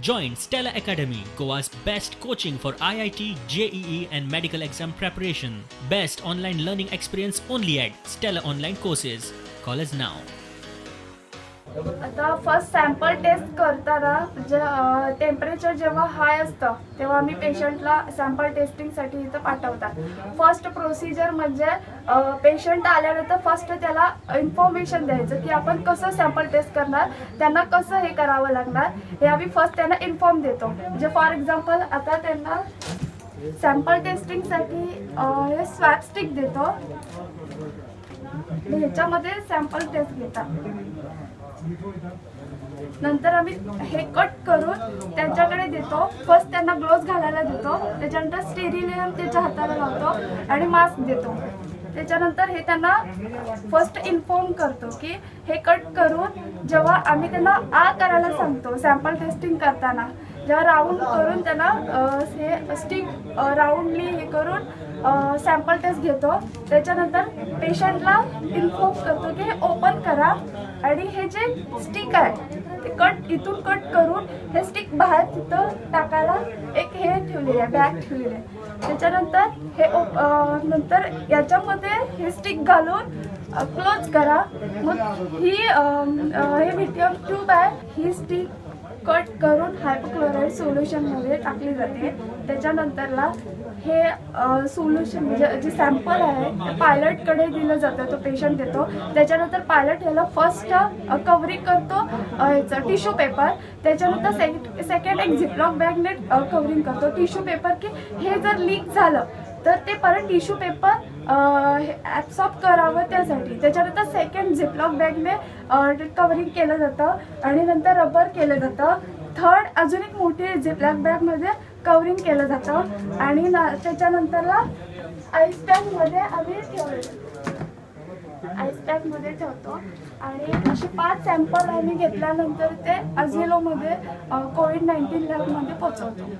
Join Stella Academy, Goa's best coaching for IIT, JEE and medical exam preparation. Best online learning experience only at Stella Online Courses. Call us now. आता first sample taste करताना temperature जेव्हा हाय असतं तेव्हा आम्ही पेशंटला sample टेस्टिंगसाठी इथं पाठवतात. फर्स्ट प्रोसिजर म्हणजे पेशंट आल्यानंतर फर्स्ट त्याला इन्फॉर्मेशन द्यायचं की आपण कसं सॅम्पल टेस्ट करणार, त्यांना कसं हे करावं लागणार हे आम्ही फर्स्ट त्यांना इन्फॉर्म देतो. म्हणजे फॉर एक्झाम्पल आता त्यांना सॅम्पल टेस्टिंगसाठी हे स्वॅब स्टिक देतो, ह्याच्यामध्ये सॅम्पल टेस्ट घेतात. नंतर आम्ही हे कट करून त्यांच्याकडे देतो. फर्स्ट त्यांना ग्लोव्ज घालायला देतो, त्याच्यानंतर स्टेरिलियम त्याच्या हाताला लावतो आणि मास्क देतो. त्याच्यानंतर हे त्यांना फर्स्ट इन्फॉर्म करतो की हे कट करून जेव्हा आम्ही त्यांना करायला सांगतो सॅम्पल टेस्टिंग करताना, जेव्हा राऊंड करून त्यांना हे स्टिक राऊंडली हे करून सॅम्पल टेस्ट घेतो. त्याच्यानंतर पेशंटला इन्फॉर्म करतो की हे ओपन करा आणि हे जे स्टिक आहे ते इथून कट करून हे स्टिक बाहेर तिथं टाकायला एक हे ठेवलेली आहे, बॅग ठेवलेली आहे. त्याच्यानंतर हे नंतर याच्यामध्ये हे स्टिक घालून क्लोज करा. मग ही हे व्हिडियम ट्यूब आहे, ही स्टिक कट करून हायपोक्लोराइड सोल्युशनमध्ये टाकली जाते. त्याच्यानंतरला हे सोल्युशन म्हणजे जे सॅम्पल आहे ते पायलटकडे दिलं जातं, तो पेशंट देतो. त्याच्यानंतर पायलट ह्याला फर्स्ट कव्हरिंग करतो ह्याचं टिश्यू पेपर. त्याच्यानंतर सेकंड एक झिपलॉक बॅगने कव्हरिंग करतो टिश्यू पेपर की हे जर लीक झालं तर ते परत टिश्यू पेपर ॲब्सॉर्ब करावं त्यासाठी. त्याच्यानंतर सेकंड झिपलॉक बॅगने कव्हरिंग केलं जातं आणि नंतर रबर केलं जातं. थर्ड अजून एक मोठी झिपलॉक बॅगमध्ये कव्हरिंग केलं जातं आणि त्याच्यानंतरला आईस पॅकमध्ये आम्ही आईस पॅकमध्ये ठेवतो. आणि असे 5 सॅम्पल आम्ही घेतल्यानंतर ते अझेलोमध्ये कोविड-19 लॅबमध्ये पोहोचवतो.